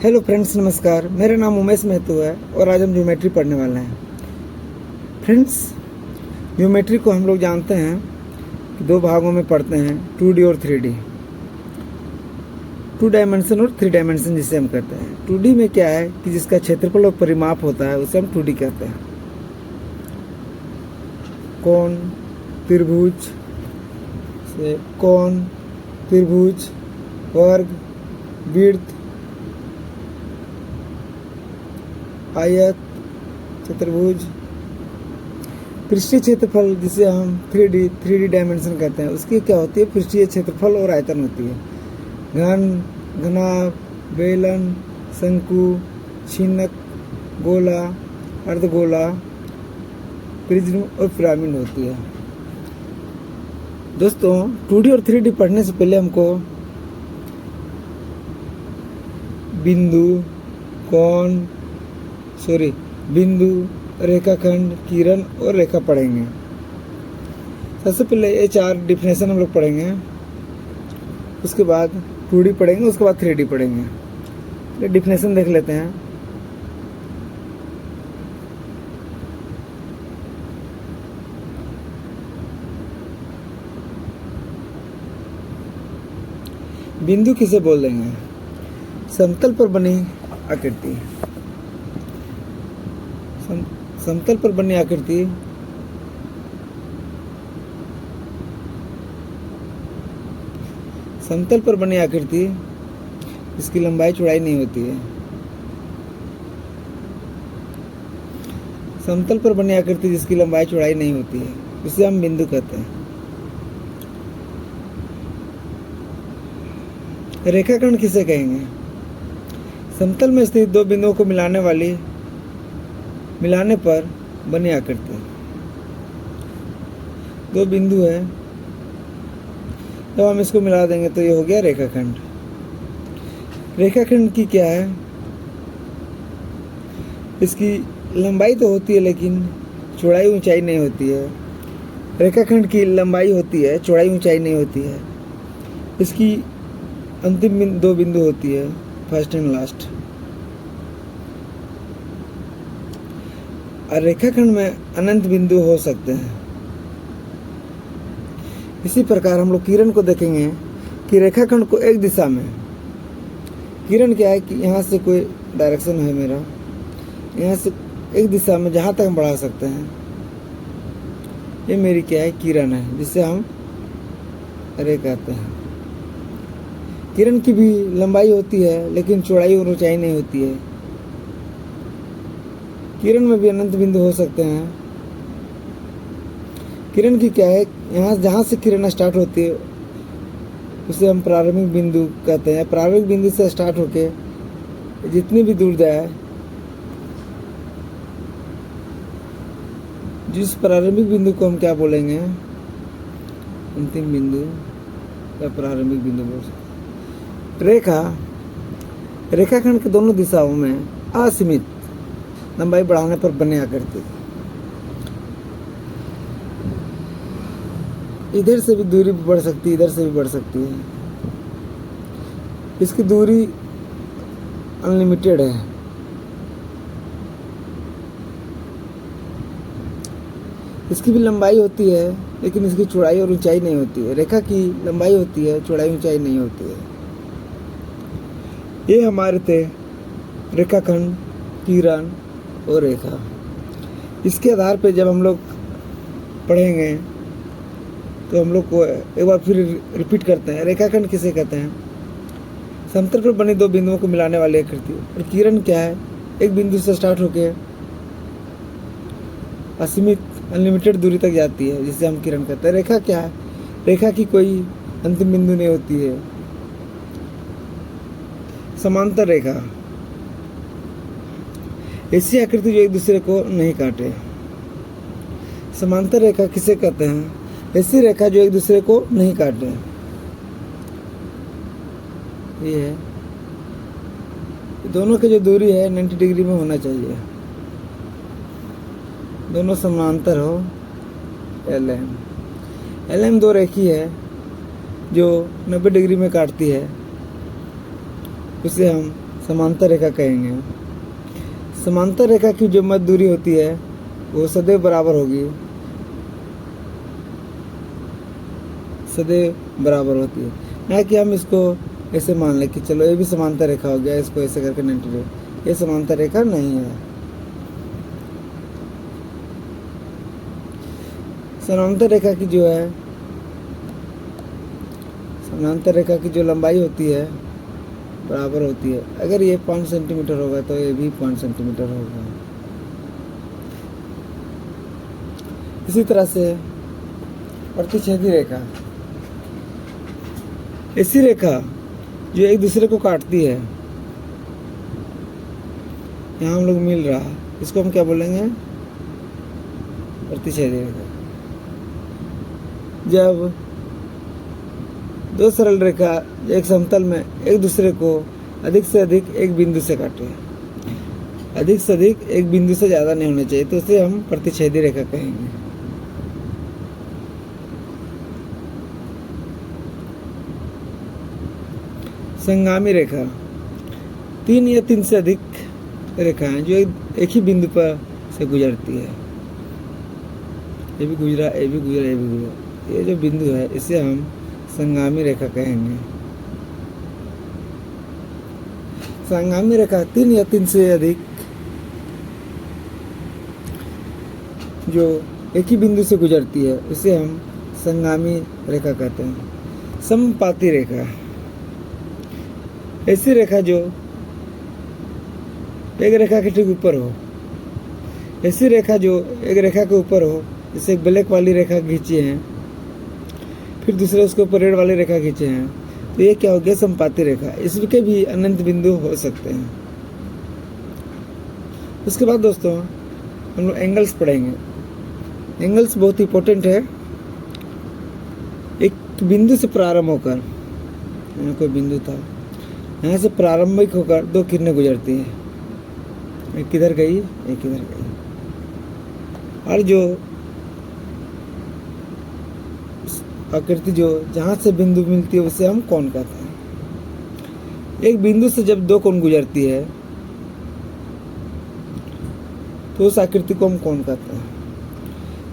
Hello friends, नमस्कार। मेरा नाम उमेश महतो है और आज हम ज्योमेट्री पढ़ने वाले हैं। फ्रेंड्स, ज्योमेट्री को हम लोग जानते हैं कि दो भागों में पढ़ते हैं, 2D और 3D। 2 डायमेंशन और 3 डायमेंशन जिसे हम कहते हैं। 2D में क्या है कि जिसका क्षेत्रफल और परिमाप होता है उसे हम 2D कहते हैं। कोण, त्रिभुज से कोण, त्रिभुज, वर्ग, वृत्त, आयत, चतुर्भुज। पृष्ठीय क्षेत्रफल जिसे हम 3D डायमेंशन कहते हैं, उसकी क्या होती है? पृष्ठीय क्षेत्रफल और आयतन होती है। घन, घनाभ, बेलन, शंकु, छीनक, गोला, अर्धगोला, प्रिज्म और पिरामिड होती है। दोस्तों, 2D और 3D पढ़ने से पहले हमको बिंदु, रेखाखंड, किरण और रेखा पढ़ेंगे। सबसे पहले ये 4 डिफिनेशन हम लोग पढ़ेंगे, उसके बाद 2D पढ़ेंगे, उसके बाद 3D पढ़ेंगे। ये डिफिनेशन देख लेते हैं। बिंदु किसे बोल देंगे? समतल पर बनी आकृति। समतल पर बनी आकृति इसकी लंबाई चौड़ाई नहीं होती है। समतल पर बनी आकृति जिसकी लंबाई चौड़ाई नहीं होती है उसे हम बिंदु कहते हैं। रेखाखंड किसे कहेंगे? समतल में स्थित दो बिंदुओं को मिलाने पर बनी आकृति। दो बिंदु है, जब हम इसको मिला देंगे तो ये हो गया रेखाखंड। रेखाखंड की क्या है? इसकी लंबाई तो होती है लेकिन चौड़ाई ऊंचाई नहीं होती है। रेखाखंड की लंबाई होती है, चौड़ाई ऊंचाई नहीं होती है। इसकी अंतिम दो बिंदु होती है, फर्स्ट एंड लास्ट। और रेखाखंड में अनंत बिंदु हो सकते हैं। इसी प्रकार हम लोग किरण को देखेंगे कि रेखाखंड को एक दिशा में, किरण क्या है कि यहाँ से कोई डायरेक्शन है मेरा, यहाँ से एक दिशा में जहाँ तक हम बढ़ा सकते हैं, ये मेरी क्या है? किरण है, जिसे हम रे कहते हैं। किरण की भी लंबाई होती है लेकिन चौड़ाई और ऊंचाई नहीं होती है। किरण में भी अनंत बिंदु हो सकते हैं। किरण की क्या है? यहाँ जहाँ से किरण स्टार्ट होती है उसे हम प्रारंभिक बिंदु कहते हैं। प्रारंभिक बिंदु से स्टार्ट होके जितनी भी दूर जाए, जिस प्रारंभिक बिंदु को हम क्या बोलेंगे? अंतिम बिंदु या प्रारंभिक बिंदु बोल सकते। रेखाखंड के दोनों दिशाओं में असीमित लंबाई बढ़ाने पर बने आकृति। इधर से भी दूरी बढ़ सकती है, इधर से भी बढ़ सकती है। इसकी दूरी अनलिमिटेड है। इसकी भी लंबाई होती है लेकिन इसकी चौड़ाई और ऊंचाई नहीं होती है। रेखा की लंबाई होती है, चौड़ाई ऊंचाई नहीं होती है। ये हमारे थे रेखाखंड, किरण और रेखा। इसके आधार पे जब हम लोग पढ़ेंगे तो हम लोग को एक बार फिर रिपीट करते हैं। रेखाखंड किसे कहते हैं? समतल पर बनी दो बिंदुओं को मिलाने वाली आकृति। और किरण क्या है? एक बिंदु से स्टार्ट होके असीमित अनलिमिटेड दूरी तक जाती है, जिसे हम किरण कहते हैं। रेखा क्या है? रेखा की कोई अंतिम बिंदु नहीं होती है। समांतर रेखा ऐसी आकृति जो एक दूसरे को नहीं काटे। समांतर रेखा किसे कहते हैं? ऐसी रेखा जो एक दूसरे को नहीं काटे। ये है, दोनों की जो दूरी है 90 डिग्री में होना चाहिए, दोनों समांतर हो। LM दो रेखी है जो 90 डिग्री में काटती है, उसे हम समांतर रेखा कहेंगे। समांतर रेखा की जो मध्य दूरी होती है वो सदैव बराबर होगी, सदैव बराबर होती है। ना कि हम इसको ऐसे मान लें कि चलो ये भी समांतर रेखा हो गया, इसको ऐसे करके 90 डिग्री, ये समांतर रेखा नहीं है। समांतर रेखा की जो है, समांतर रेखा की जो लंबाई होती है बराबर होती है। अगर ये 5 सेंटीमीटर होगा तो ये भी 5 सेंटीमीटर होगा। इसी तरह से प्रतिच्छेदी रेखा, ऐसी रेखा जो एक दूसरे को काटती है, यहाँ हम लोग मिल रहा है, इसको हम क्या बोलेंगे? प्रतिच्छेदी रेखा। जब दो सरल रेखा एक समतल में एक दूसरे को अधिक से अधिक एक बिंदु से काटे, अधिक से अधिक एक बिंदु से ज़्यादा नहीं होना चाहिए, तो इसे हम प्रतिच्छेदी रेखा कहेंगे। संगामी रेखा, 3 या 3 से अधिक रेखाएं जो एक ही बिंदु पर से गुजरती है। ये भी गुजरा, ये भी गुजरा, ये भी गुजरा, ये जो बिंदु है इसे हम संगामी रेखा कहेंगे। संगामी रेखा 3 या 3 से अधिक जो एक ही बिंदु से गुजरती है उसे हम संगामी रेखा कहते हैं। समपाती रेखा, ऐसी रेखा जो एक रेखा के ठीक ऊपर हो, ऐसी रेखा जो एक रेखा के ऊपर हो, जैसे ब्लैक वाली रेखा खींची है, फिर दूसरे उसके ऊपर रेड वाली रेखा खींचे हैं, तो ये क्या हो गया? समपाती रेखा। इसके भी अनंत बिंदु हो सकते हैं। उसके बाद दोस्तों हम लोग एंगल्स पढ़ेंगे। एंगल्स बहुत इंपॉर्टेंट है। एक बिंदु से प्रारंभ होकर, यहाँ कोई बिंदु था, यहाँ से प्रारंभिक होकर 2 किरणें गुजरती हैं, एक किधर गई, एक किधर गई, और जो आकृति जो जहाँ से बिंदु मिलती है उसे हम कोण कहते हैं। एक बिंदु से जब 2 कोण गुजरती है तो उस आकृति को हम कोण कहते हैं।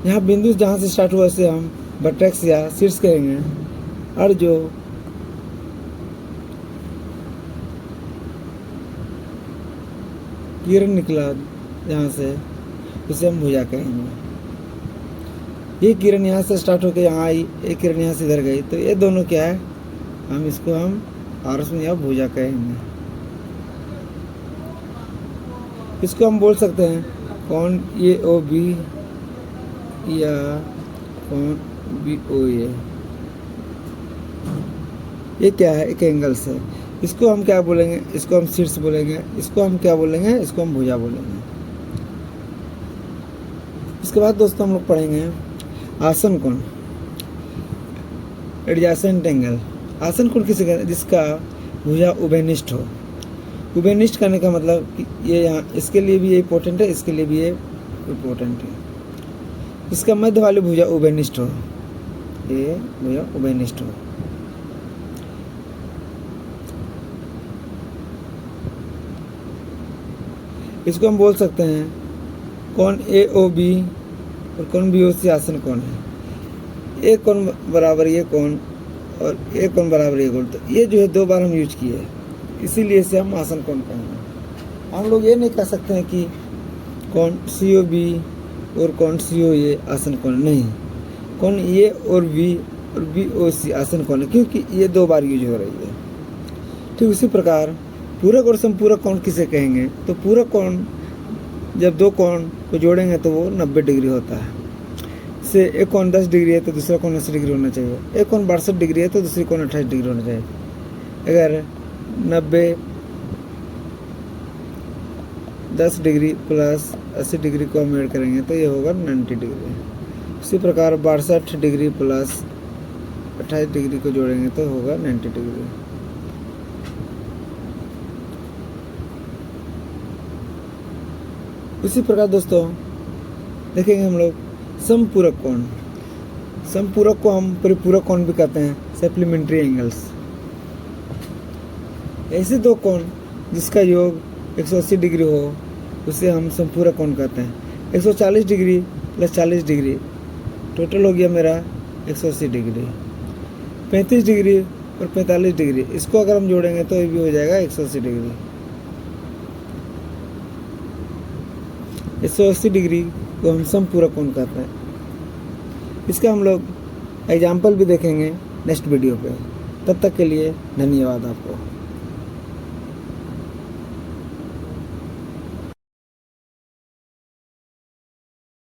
यहाँ बिंदु जहाँ से स्टार्ट हुआ उसे हम वर्टेक्स या शीर्ष कहेंगे, और जो किरण निकला यहाँ से उसे हम भुजा कहेंगे। ये किरण यहाँ से स्टार्ट होकर यहाँ आई, एक किरण यहाँ से इधर गई, तो ये दोनों क्या है? हम आरस में या भुजा कहेंगे। इसको हम बोल सकते हैं कोण ए ओ बी या कोण बी ओ ए। ये क्या है? एक एंगल्स है। इसको हम क्या बोलेंगे? इसको हम शीर्ष बोलेंगे। इसको हम क्या बोलेंगे? इसको हम भुजा बोलेंगे। इसके बाद दोस्तों हम लोग पढ़ेंगे आसन कोण, एडजेसेंट एंगल। आसन कोण किसे कहते हैं? जिसका भुजा उभयनिष्ठ हो। उभयनिष्ठ करने का मतलब कि ये यहाँ, इसके लिए भी ये इम्पोर्टेंट है, इसके लिए भी ये इम्पोर्टेंट है। इसका मध्य वाली भुजा उभयनिष्ठ हो, ये भुजा उभयनिष्ठ हो। इसको हम बोल सकते हैं कोण ए ओ बी और कोण बी ओ सी आसन कोण है। एक कोण बराबर ये कोण और एक कोण बराबर ये कोण, तो ये जो है 2 बार हम यूज किए, इसीलिए इसे हम आसन कोण कहेंगे। हम लोग ये नहीं कह सकते हैं कि कोण सी ओ बी और कोण सी ओ ए आसन कोण, नहीं, कोण ए और बी ओ सी आसन कोण है, क्योंकि ये 2 बार यूज हो रही है। ठीक उसी प्रकार पूरक और संपूरक कोण किसे कहेंगे? तो पूरक कोण जब 2 कोण को जोड़ेंगे तो वो 90 डिग्री होता है। से एक कोण 10 डिग्री है तो दूसरा कोण 80 डिग्री होना चाहिए। एक कोण 62 डिग्री है तो दूसरी कोण 28 डिग्री होना चाहिए। अगर 90 10 डिग्री प्लस 80 डिग्री को हम ऐड करेंगे तो ये होगा 90 डिग्री। इसी प्रकार 62 डिग्री प्लस 28 डिग्री को जोड़ेंगे तो होगा 90 डिग्री। उसी प्रकार दोस्तों देखेंगे हम लोग समपूरक कोण। समपूरक को हम परिपूरक कोण भी कहते हैं, सप्लीमेंट्री एंगल्स। ऐसे 2 कोण जिसका योग 180 डिग्री हो उसे हम संपूरक कोण कहते हैं। 140 डिग्री प्लस 40 डिग्री टोटल हो गया मेरा 180 डिग्री। 35 डिग्री और 45 डिग्री इसको अगर हम जोड़ेंगे तो ये भी हो जाएगा 180 डिग्री। 180 डिग्री को हम समपूरक कोण कहते हैं। इसका हम लोग एग्जाम्पल भी देखेंगे नेक्स्ट वीडियो पे। तब तक के लिए धन्यवाद आपको।